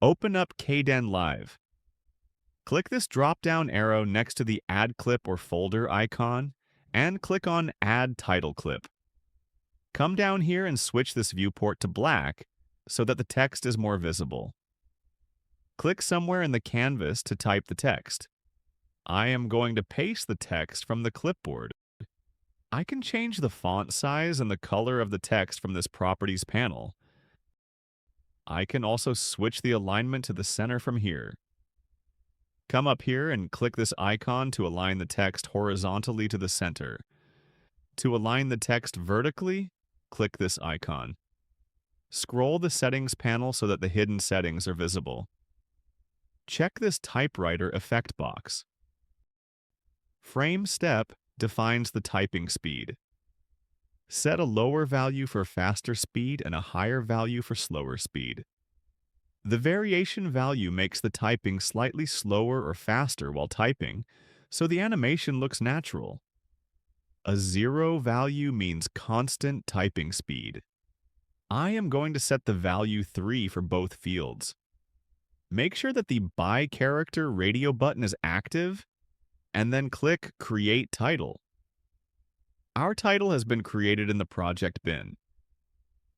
Open up Kdenlive. Click this drop-down arrow next to the Add Clip or Folder icon, and click on Add Title Clip. Come down here and switch this viewport to black so that the text is more visible. Click somewhere in the canvas to type the text. I am going to paste the text from the clipboard. I can change the font size and the color of the text from this Properties panel. I can also switch the alignment to the center from here. Come up here and click this icon to align the text horizontally to the center. To align the text vertically, click this icon. Scroll the Settings panel so that the hidden settings are visible. Check this Typewriter effect box. Frame step defines the typing speed. Set a lower value for faster speed and a higher value for slower speed. The variation value makes the typing slightly slower or faster while typing, so the animation looks natural. A 0 value means constant typing speed. I am going to set the value 3 for both fields. Make sure that the By Character radio button is active, and then click Create Title. Our title has been created in the project bin.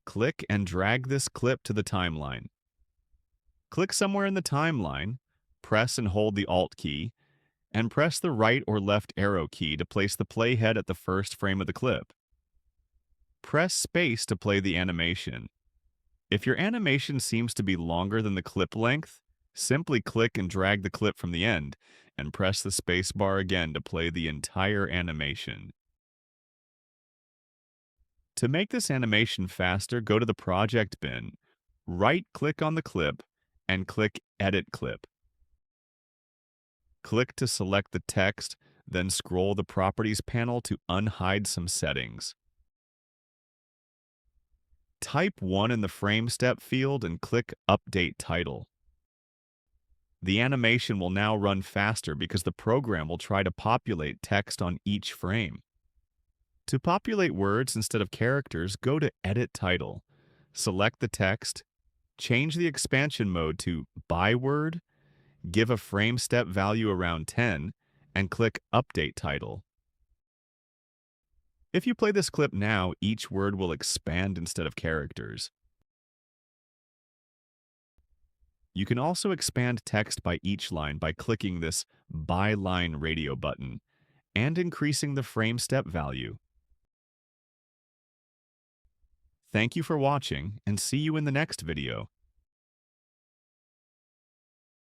Click and drag this clip to the timeline. Click somewhere in the timeline, press and hold the Alt key, and press the right or left arrow key to place the playhead at the first frame of the clip. Press space to play the animation. If your animation seems to be longer than the clip length, simply click and drag the clip from the end, and press the space bar again to play the entire animation. To make this animation faster, go to the project bin, right-click on the clip, and click Edit Clip. Click to select the text, then scroll the Properties panel to unhide some settings. Type 1 in the Frame Step field and click Update Title. The animation will now run faster because the program will try to populate text on each frame. To populate words instead of characters, go to Edit Title, select the text, change the expansion mode to By Word, give a frame step value around 10, and click Update Title. If you play this clip now, each word will expand instead of characters. You can also expand text by each line by clicking this By Line radio button and increasing the frame step value. Thank you for watching, and see you in the next video.